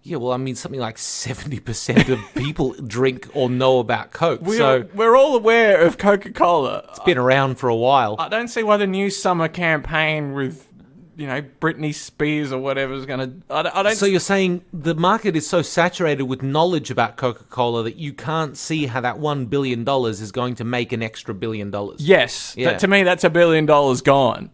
Yeah, well, I mean, something like 70% of people drink or know about Coke. We're all aware of Coca-Cola. It's been around for a while. I don't see why the new summer campaign with, Britney Spears or whatever is going to... I don't... So you're saying the market is so saturated with knowledge about Coca-Cola that you can't see how that $1 billion is going to make an extra $1 billion? Yes. Yeah. To me, that's $1 billion gone.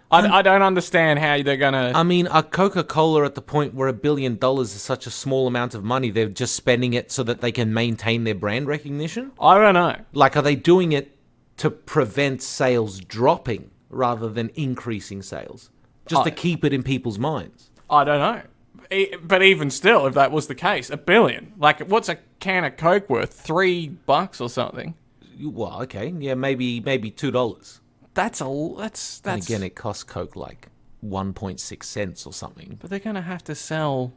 I don't understand how they're going to... I mean, are Coca-Cola at the point where $1 billion is such a small amount of money, they're just spending it so that they can maintain their brand recognition? I don't know. Like, are they doing it to prevent sales dropping rather than increasing sales? Just to keep it in people's minds? I don't know. But even still, if that was the case, $1 billion. Like, what's a can of Coke worth? $3 or something? Well, okay. Yeah, maybe $2. That's... And again, it costs Coke like 1.6 cents or something. But they're going to have to sell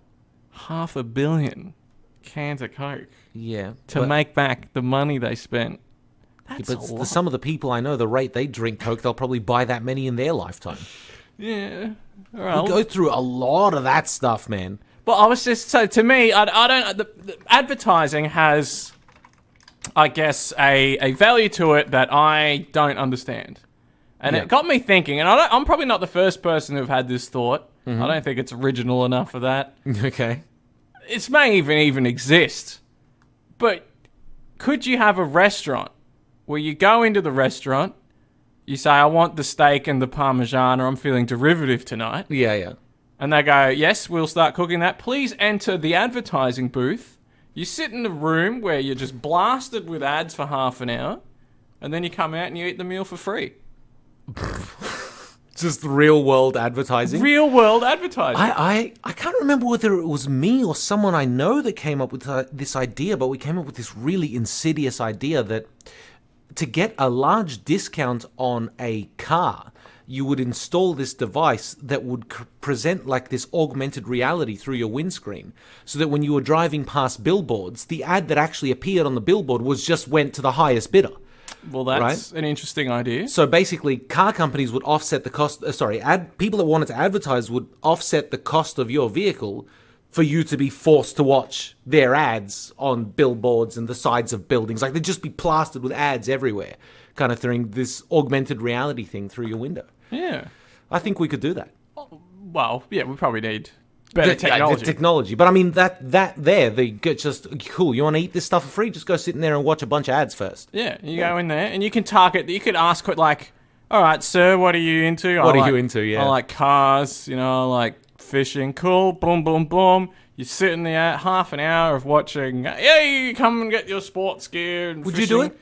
500 million cans of Coke. Yeah. To make back the money they spent. That's but some of the people I know, the rate they drink Coke, they'll probably buy that many in their lifetime. Yeah. Well, We go through a lot of that stuff, man. Well, I was just... So, to me, I don't... The advertising has, I guess, a value to it that I don't understand. And it got me thinking, and I'm probably not the first person who've had this thought. I don't think it's original enough for that. Okay. It may even exist. But could you have a restaurant where you go into the restaurant, you say, I want the steak and the Parmesan, or I'm feeling derivative tonight. Yeah. And they go, yes, we'll start cooking that. Please enter the advertising booth. You sit in a room where you're just blasted with ads for half an hour, and then you come out and you eat the meal for free. Just real world advertising. Real world advertising. I can't remember whether it was me or someone I know that came up with this idea, but we came up with this really insidious idea that to get a large discount on a car, you would install this device that would present like this augmented reality through your windscreen, so that when you were driving past billboards, the ad that actually appeared on the billboard went to the highest bidder. Well, that's an interesting idea. So basically, car companies would offset the cost. People that wanted to advertise would offset the cost of your vehicle for you to be forced to watch their ads on billboards and the sides of buildings. Like, they'd just be plastered with ads everywhere, kind of thing. This augmented reality thing through your window. Yeah, I think we could do that. Well, yeah, we probably need better technology. But I mean, just cool. You want to eat this stuff for free? Just go sit in there and watch a bunch of ads first. Yeah, you go in there and you can target. You could ask like, all right, sir, what are you into? What are you into? Yeah, I like cars. I like fishing. Cool. Boom, boom, boom. You sit in there, half an hour of watching. Yeah, you come and get your sports gear. And would fishing. you do it?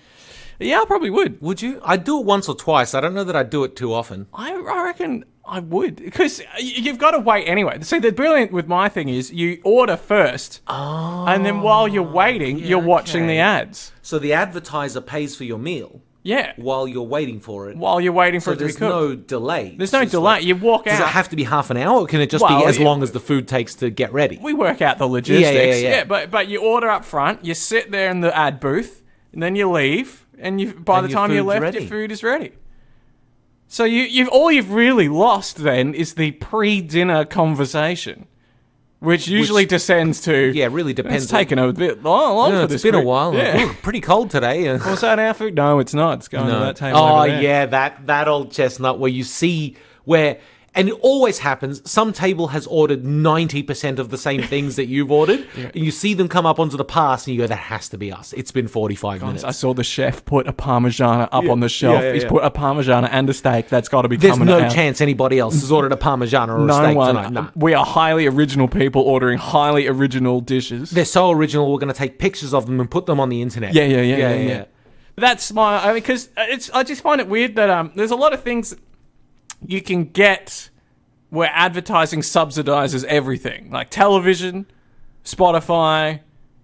Yeah, I probably would. Would you? I'd do it once or twice. I don't know that I'd do it too often. I reckon I would, because you've got to wait anyway. See, the brilliant with my thing is you order first, and then while you're waiting, you're watching the ads. So the advertiser pays for your meal. Yeah. While you're waiting for it. While you're waiting for it to be cooked. There's no delay. There's no delay. You walk out. Does it have to be half an hour, or can it just be as long as the food takes to get ready? We work out the logistics. Yeah. But you order up front, you sit there in the ad booth, and then you leave, and by the time you left, your food is ready. So you've really lost then is the pre-dinner conversation, which usually descends to... Yeah, really depends. It's taken a bit long for this. It's been a while. Yeah. Ooh, pretty cold today. Was that our food? No, it's not. It's going to that table over there. Yeah, that old chestnut where you see where... And it always happens. Some table has ordered 90% of the same things that you've ordered. And you see them come up onto the pass and you go, that has to be us. It's been 45 minutes. I saw the chef put a Parmigiana up on the shelf. He's put a Parmigiana and a steak. That's got to be coming out. There's no chance anybody else has ordered a Parmigiana or a steak tonight. No. We are highly original people ordering highly original dishes. They're so original, we're going to take pictures of them and put them on the internet. Yeah. That's because I just find it weird that there's a lot of things you can get where advertising subsidizes everything, like television, Spotify,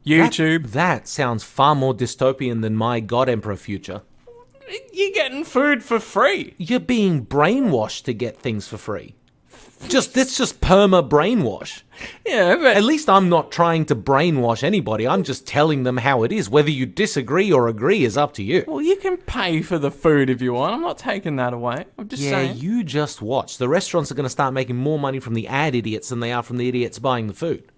YouTube. That sounds far more dystopian than my God Emperor future. You're getting food for free. You're being brainwashed to get things for free. That's just perma brainwash. Yeah, but At least I'm not trying to brainwash anybody. I'm just telling them how it is. Whether you disagree or agree is up to you. well, you can pay for the food if you want. I'm not taking that away. I'm just Yeah, saying. you just watch. The restaurants are going to start making more money from the ad idiots than they are from the idiots buying the food.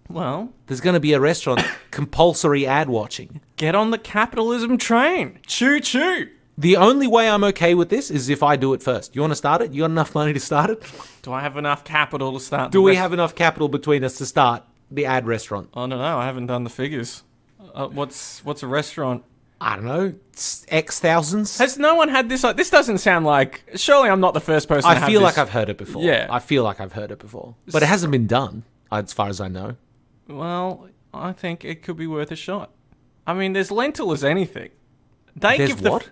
Well, There's going to be a restaurant compulsory ad watching. get on the capitalism train. Choo choo. The only way I'm okay with this is if I do it first. You want to start it? You got enough money to start it? Do I have enough capital to start? Do we have enough capital between us to start the ad restaurant? I don't know. I haven't done the figures. What's a restaurant? I don't know, X thousands? Has no one had this? This doesn't sound like. Surely I'm not the first person. I feel like I've heard it before. Yeah. I feel like I've heard it before. But it hasn't been done, as far as I know. Well, I think it could be worth a shot. I mean, there's lentil as anything. They There's give the what?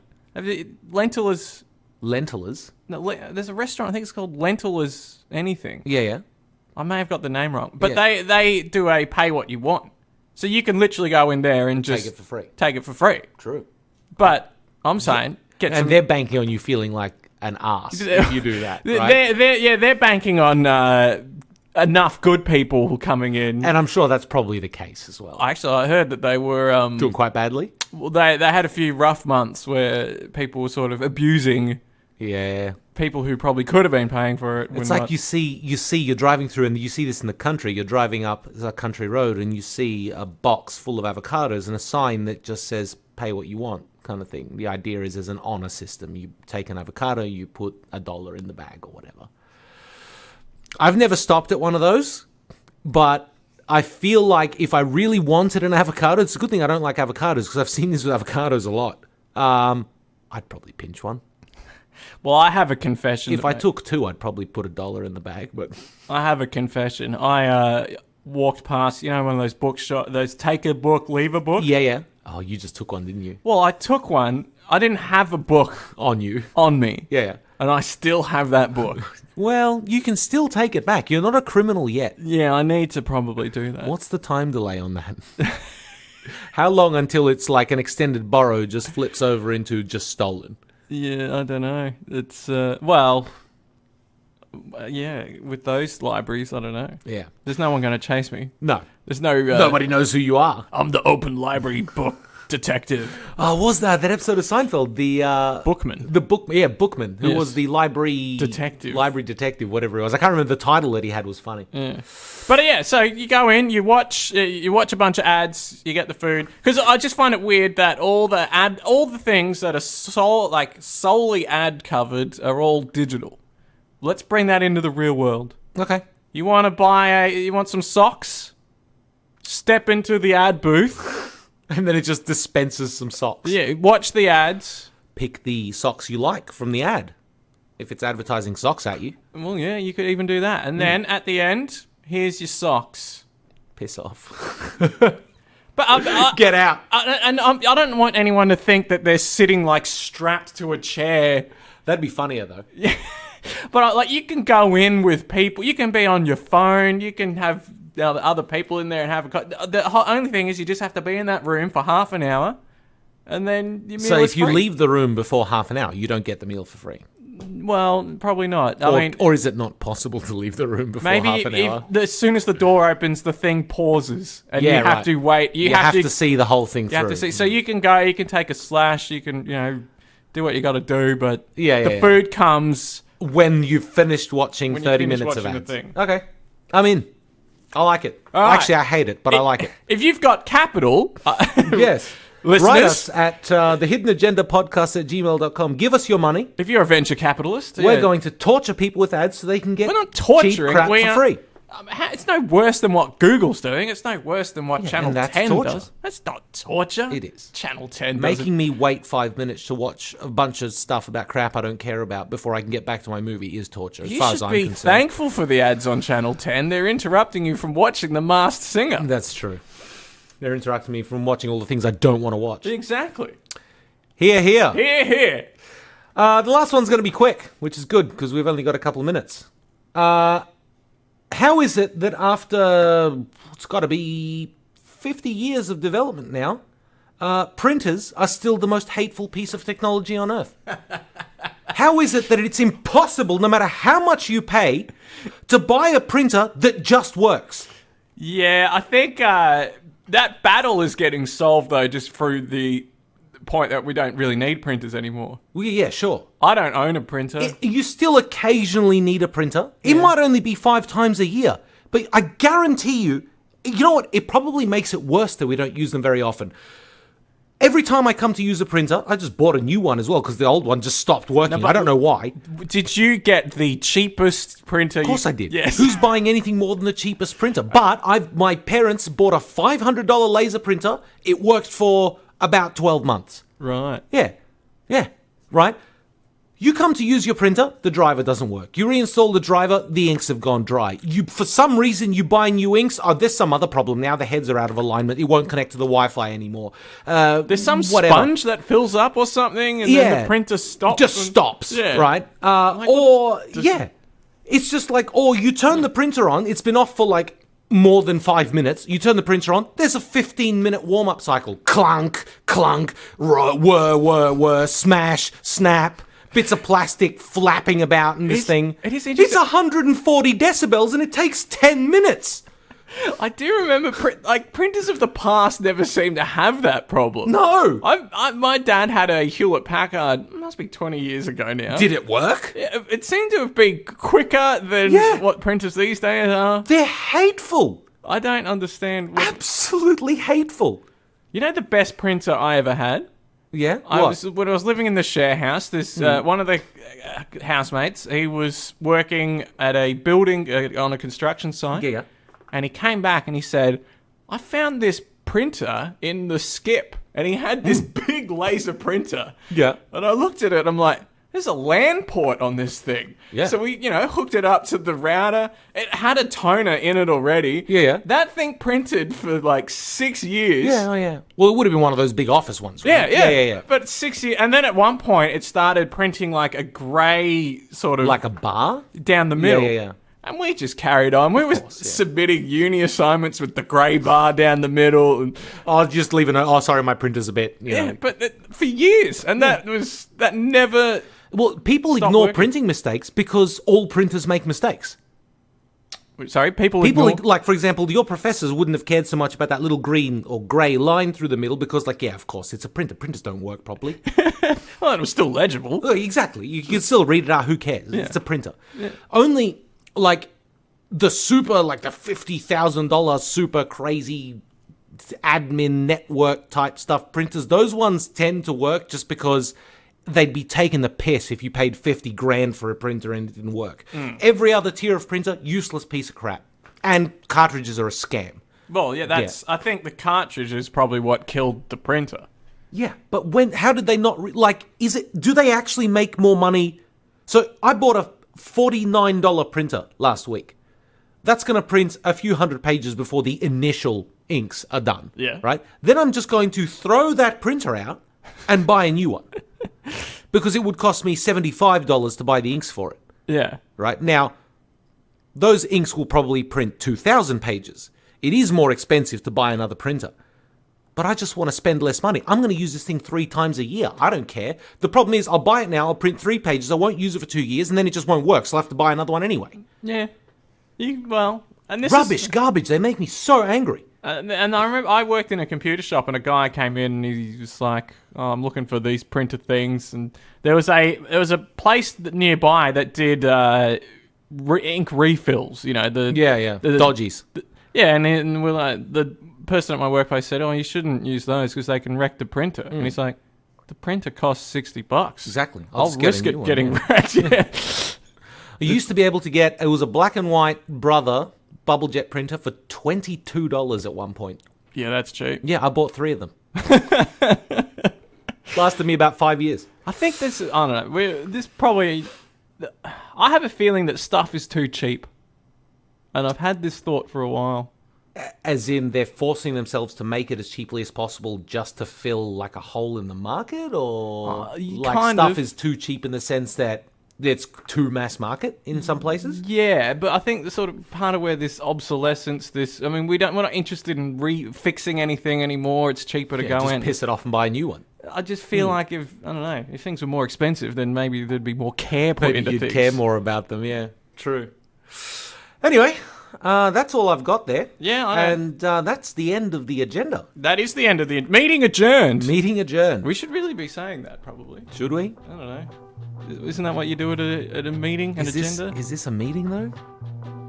lentil as. Lentillas? No, there's a restaurant. I think it's called Lentil as anything. Yeah. I may have got the name wrong, but Yeah. they do a pay what you want, so you can literally go in there and just Take it for free. Take it for free. True. But I'm saying get And some. they're banking on you feeling like an ass if you do that, right? They're banking on enough good people coming in. And I'm sure that's probably the case as well. Actually, I heard that they were Doing quite badly? well, they had a few rough months where people were sort of abusing Yeah. people who probably could have been paying for it. It's like you see you're driving through, and you see this in the country. You're driving up a country road, and you see a box full of avocados and a sign that just says "Pay what you want," kind of thing. The idea is there's an honor system. You take an avocado, you put $1 in the bag or whatever. I've never stopped at one of those, but I feel like if I really wanted an avocado, it's a good thing I don't like avocados because I've seen this with avocados a lot. I'd probably pinch one. Well, I have a confession. If I took two, I'd probably put $1 in the bag, but I have a confession. I walked past, one of those bookshop, those take a book, leave a book. yeah. Oh, you just took one, didn't you? Well, I took one. I didn't have a book On you. on me. Yeah. And I still have that book. Well, you can still take it back. You're not a criminal yet. Yeah, I need to probably do that. What's the time delay on that? How long until it's like an extended borrow just flips over into just stolen? Yeah, I don't know. It's, with those libraries, I don't know. Yeah. There's no one going to chase me. No. There's no... Nobody knows who you are. I'm the open library book detective. Oh, what was that episode of Seinfeld? The Bookman. Bookman, who Yes. was the library Detective. library detective, whatever it was. I can't remember the title that he had was funny. Yeah. But yeah, so you go in, you watch a bunch of ads, you get the food. Because I just find it weird that all the things that are solely ad covered are all digital. Let's bring that into the real world. Okay. You want to you want some socks? Step into the ad booth. And then it just dispenses some socks. Yeah, watch the ads. Pick the socks you like from the ad. If it's advertising socks at you, Well, yeah, you could even do that. And then at the end, here's your socks. piss off. But Get out. I don't want anyone to think that they're sitting like strapped to a chair. That'd be funnier though. But like you can go in with people. You can be on your phone. You can have other people in there and have the only thing is you just have to be in that room for half an hour, and then your meal So is if you free. leave the room before half an hour, you don't get the meal for free. Well, probably not. I mean, Or is it not possible to leave the room before maybe half an hour? as soon as the door opens, the thing pauses, and Yeah, you have right. to wait. You have to see the whole thing You through. have to see. So you can go. You can take a slash. You can do what you got to do. But Yeah. food comes. When you've finished watching When you 30 finish minutes of watching ads. the thing. Okay. I'm in. I like it. All right. Actually, I hate it, but I like it. If you've got capital, Yes. listeners, Write us at the Hidden Agenda Podcast at gmail.com. Give us your money. if you're a venture capitalist, We're going to torture people with ads so they can get We're not cheap torturing. crap We for are- free. It's no worse than what Google's doing. It's no worse than what Channel and that's 10 torture. does. That's not torture. It is. Channel 10 Making me wait 5 minutes to watch a bunch of stuff about crap I don't care about before I can get back to my movie is torture, as You far as should I'm be concerned. thankful for the ads on Channel 10. They're interrupting you from watching The Masked Singer. That's true. They're interrupting me from watching all the things I don't want to watch. Exactly. Here. Here, here. The last one's going to be quick, which is good because we've only got a couple of minutes. How is it that after, it's got to be 50 years of development now, printers are still the most hateful piece of technology on earth. How is it that it's impossible, no matter how much you pay, to buy a printer that just works? Yeah, I think that battle is getting solved, though, just through the point that we don't really need printers anymore. Well, yeah, sure. I don't own a printer. You still occasionally need a printer. It might only be 5 times a year. But I guarantee you know what? It probably makes it worse that we don't use them very often. Every time I come to use a printer, I just bought a new one as well because the old one just stopped working. I don't know why. Did you get the cheapest printer? Of course I did. Yes. Who's buying anything more than the cheapest printer? But my parents bought a $500 laser printer. It worked for about 12 months. Right. Yeah. Right? You come to use your printer, the driver doesn't work. You reinstall the driver, the inks have gone dry. For some reason, you buy new inks. Oh, there's some other problem. Now the heads are out of alignment. It won't connect to the Wi-Fi anymore. There's some sponge that fills up or something, and then the printer stops. Just stops, right? It's just like, or you turn the printer on. It's been off for like more than 5 minutes. You turn the printer on. There's a 15-minute warm-up cycle. Clunk, clunk, whir, smash, snap. Bits of plastic flapping about in this thing. It is interesting. It's 140 decibels and it takes 10 minutes. I do remember, printers of the past never seem to have that problem. No. My dad had a Hewlett-Packard, must be 20 years ago now. Did it work? It seemed to have been quicker than what printers these days are. They're hateful. I don't understand. Absolutely hateful. You know the best printer I ever had? Yeah? When I was living in the share house, one of the housemates, he was working at a building on a construction site. Yeah. And he came back and he said, I found this printer in the skip. And he had this big laser printer. Yeah. And I looked at it and I'm like, there's a LAN port on this thing. Yeah. So we, hooked it up to the router. It had a toner in it already. Yeah. That thing printed for like 6 years. Yeah. Well, it would have been one of those big office ones, right? Yeah. But 6 years. And then at one point, it started printing like a grey sort of... Like a bar? Down the middle. Yeah. And we just carried on. We were submitting uni assignments with the grey bar down the middle. And, just leave a note. Oh, sorry, my printer's a bit, but for years. And that never... Well, people ignore printing mistakes because all printers make mistakes. Sorry, people ignore... Like, for example, your professors wouldn't have cared so much about that little green or grey line through the middle because, of course, it's a printer. Printers don't work properly. Well, it was still legible. Oh, exactly. You can still read it out. Who cares? Yeah. It's a printer. Yeah. Only, the super, the $50,000 super crazy admin network type stuff printers, those ones tend to work just because... they'd be taking the piss if you paid 50 grand for a printer and it didn't work. Every other tier of printer, useless piece of crap. And cartridges are a scam. Well, I think the cartridge is probably what killed the printer. Yeah, but how did they not, do they actually make more money? So I bought a $49 printer last week. That's going to print a few hundred pages before the initial inks are done. Yeah. Right? Then I'm just going to throw that printer out and buy a new one. Because it would cost me $75 to buy the inks for it. Yeah. Right? Now, those inks will probably print 2,000 pages. It is more expensive to buy another printer. But I just want to spend less money. I'm going to use this thing 3 times a year. I don't care. The problem is, I'll buy it now, I'll print 3 pages, I won't use it for 2 years, and then it just won't work, so I'll have to buy another one anyway. Yeah. And this Rubbish, garbage, they make me so angry. And I remember I worked in a computer shop and a guy came in and he was like, oh, I'm looking for these printer things. And there was a place nearby that did ink refills, the dodgies. And we're like, the person at my workplace said, oh, you shouldn't use those because they can wreck the printer. And he's like, the printer costs $60. Exactly. I'll risk it getting wrecked. Yeah. You used to be able to get, it was a black and white Brother bubble jet printer for $22 at one point. Yeah, that's cheap. Yeah, I bought 3 of them. Lasted me about 5 years. I think this is, I don't know, I have a feeling that stuff is too cheap. And I've had this thought for a while. As in, they're forcing themselves to make it as cheaply as possible just to fill a hole in the market? Or stuff is too cheap in the sense that it's too mass market in some places. Yeah, but I think the sort of part of where this obsolescence, we're not interested in fixing anything anymore. It's cheaper to go just in. Piss it off and buy a new one. I just feel like if things were more expensive, then maybe there'd be more care put into You'd things. care more about them, yeah. True. Anyway, that's all I've got there. Yeah, I know. And that's the end of the agenda. That is the end of the meeting adjourned. Meeting adjourned. We should really be saying that, probably. Should we? I don't know. Isn't that what you do at a meeting, agenda? Is this a meeting, though?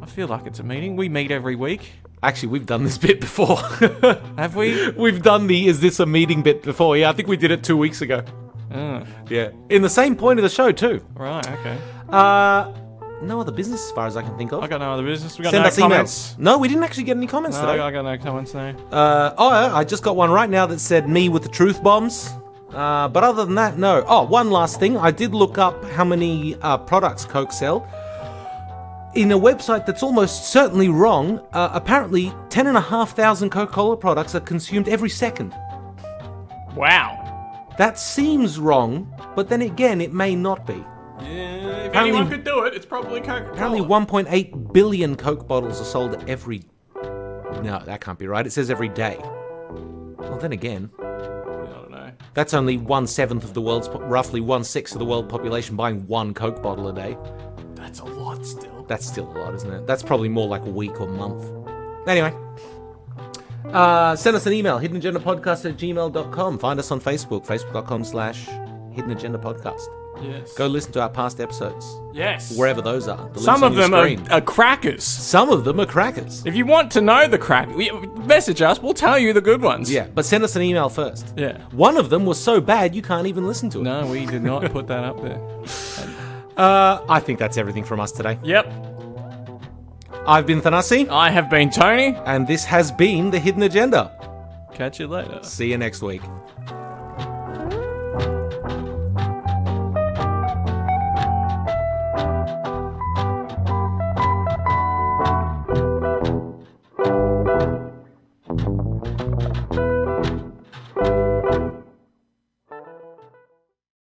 I feel like it's a meeting. We meet every week. Actually, we've done this bit before. Have we? We've done the "is this a meeting" bit before. Yeah, I think we did it 2 weeks ago. Oh. Yeah. In the same point of the show, too. Right, okay. No other business as far as I can think of. I got no other business. We got Send no us comments. emails. No, we didn't actually get any comments No, today. I got no comments now. I just got one right now that said me with the truth bombs. But other than that, no. Oh, one last thing. I did look up how many products Coke sell. In a website that's almost certainly wrong, apparently 10,500 Coca-Cola products are consumed every second. Wow. That seems wrong, but then again, it may not be. Yeah, if anyone could do it, it's probably Coca-Cola. Apparently 1.8 billion Coke bottles are sold every... No, that can't be right. It says every day. Well, then again... I don't know. That's only 1/7 of the world's... Roughly 1/6 of the world population buying one Coke bottle a day. That's a lot still. That's still a lot, isn't it? That's probably more like a week or month. Anyway. Send us an email, hiddenagendapodcast@gmail.com. Find us on Facebook, facebook.com/hiddenagendapodcast. Yes. Go listen to our past episodes. Yes. Wherever those are. The Some links of on your them screen. are crackers. Some of them are crackers. If you want to know the crack, message us. We'll tell you the good ones. Yeah, but send us an email first. Yeah. One of them was so bad you can't even listen to it. No, we did not put that up there. I think that's everything from us today. Yep. I've been Thanasi. I have been Tony. And this has been The Hidden Agenda. Catch you later. See you next week.